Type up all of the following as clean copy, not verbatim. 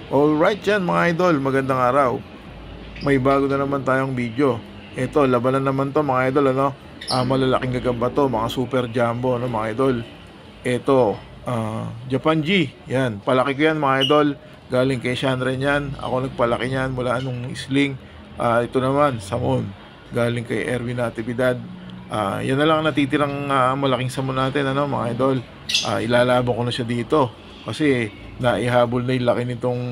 Alright yan mga idol, magandang araw. May bago na naman tayong video. Ito, labanan naman to mga idol, ano? Malalaking gagamba to, mga super jumbo, ano mga idol. Ito, Japan G. Yan, palaki ko yan mga idol. Galing kay Shanren yan. Ako nagpalaki yan mula nung isling. Ito naman, Samon. Galing kay Erwin Natividad. Yan na lang ang natitirang malaking samon natin, ano mga idol. Ilalabang ko na siya dito. Kasi naihabol na yung laki nitong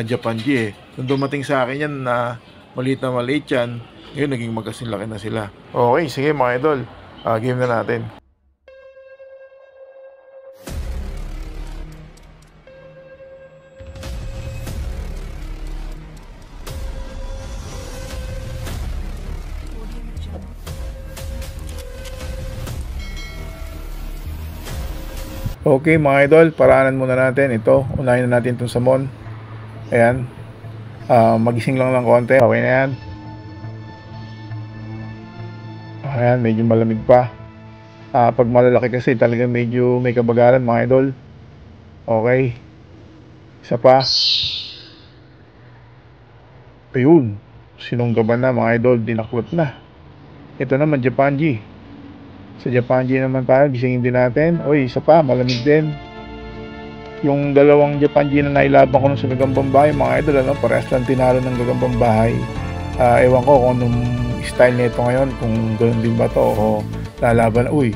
Japan G eh. Nung dumating sa akin yan na maliit yan, ngayon naging magkasinlaki na sila. Okay, sige mga idol, game na natin. Okay mga idol, paraanan muna natin ito. Unahin na natin itong samon. Ayan. Magising lang ng konti. Okay na yan. Ayan, medyo malamig pa. Pag malalaki kasi talaga medyo may kabagaran mga idol. Okay. Isa pa. Ayun. Sinunggaban na mga idol. Dinakwat na. Ito naman Japan G. Sa Japan G naman tayo, gisingin din natin. Uy, isa pa, malamig din. Yung dalawang Japan G na nailabang ko nung sa Gagambang Bahay, mga idol, ano, parehas lang tinalo ng Gagambang Bahay. Ewan ko kung anong style nito ngayon, kung ganoon din ba to o lalaban. Uy,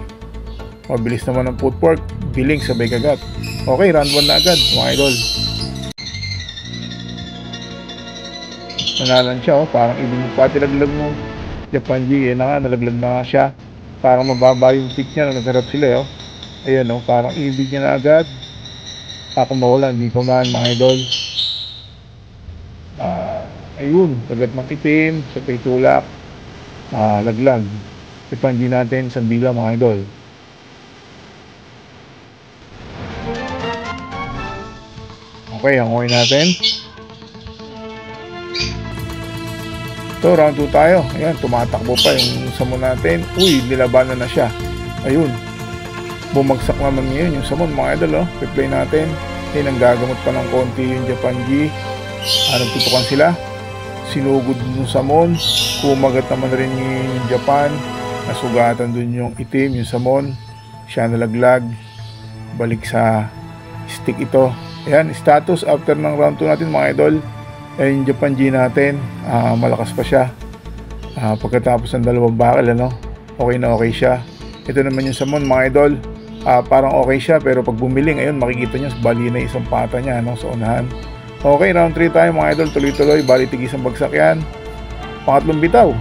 mabilis naman ang footwork, biling sabay kagat. Okay, round 1 na agad, mga idol. Nanalan siya, oh, parang ibig pati laglag mo Japan G, nalaglag na nga siya. Parang mababa yung tick niya, nagharap sila, oh. Ayan, oh, parang ibig niya na agad. Ako mawala, hindi ko man, mga idol. Ayun, lagat makitim, sa pitulak, laglag. Ipandi natin sa bila, mga idol. Okay, hangoy natin. So, round 2 tayo. Ayan, tumatakbo pa yung samon natin. Uy, nilabanan na siya. Ayun. Bumagsak naman ngayon yung samon, mga idol, oh. Replay natin. Ayun, ang gagamot pa ng konti yung Japan G. Nagtutukan sila. Sinugod yung samon. Kumagat naman rin yung Japan. Nasugatan dun yung itim, yung samon. Siya nalaglag. Balik sa stick ito. Ayan, status after ng round 2 natin, mga idol. Ayun yung Japan G natin, malakas pa siya. Pagkatapos ng dalawang bakal, ano, okay na okay siya. Ito naman yung samon, mga idol. Parang okay siya, pero pag bumiling, ayun, makikita nyo, bali na isang pata niya, ano, sa unahan. Okay, round 3 tayo, mga idol, tuloy-tuloy, bali tig isang bagsak yan. Pangatlong bitaw.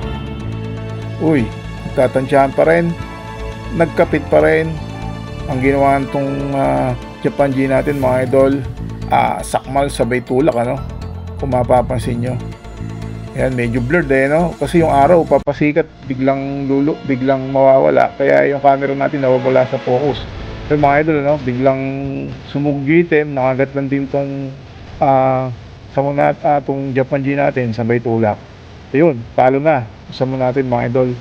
Uy, nagtatansyahan pa rin. Nagkapit pa rin. Ang ginawa nitong Japan G natin, mga idol, sakmal sabay tulak, ano. Kung mapapansin nyo, ayan, medyo blurred eh, no? Kasi yung araw papasikat, biglang biglang mawawala, kaya yung camera natin nawawala sa focus. So mga idol, no, biglang sumugitim, nakagat lang din tong samon tong Japan G natin sabay tulak. Ayun, talo na samon natin, mga idol.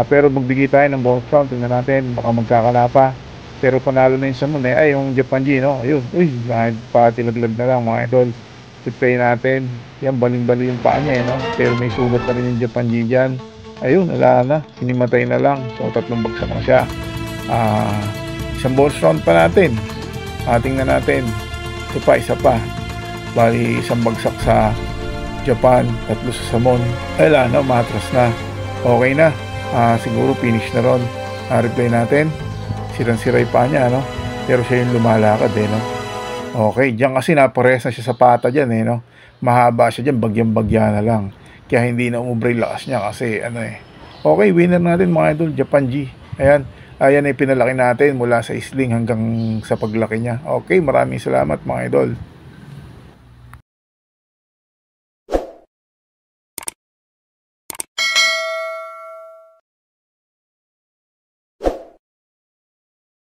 Pero magbigay tayo ng bonus round, tingnan natin, baka magkakalapa. Pero panalo na yung samon eh, ay yung Japan G, no? Ayun, uy, patilaglag na lang, mga idol. Replay natin. Yan, baling-bali yung paa niya, no? Pero may sugat na rin yung Japan G dyan. Ayun, wala na. Sinimatay na lang. So, 3 bagsak na siya. Isang bonus round pa natin. Tingnan natin. Ito pa, isa pa. Bali, isang bagsak sa Japan, 3 sa Samon. Wala, no? Matras na. Okay na. Siguro finish na ron. Replay natin. Sirang-siray pa niya, no? Pero siya yung lumalakad, eh, no? Okay, diyan kasi napares na siya sa pata dyan, eh, no? Mahaba siya dyan, bagyang-bagya na lang. Kaya hindi na umubra yung lakas niya kasi, ano eh. Okay, winner natin, mga idol, Japan G. Ayan, ayan ay pinalaki natin mula sa isling hanggang sa paglaki niya. Okay, maraming salamat, mga idol.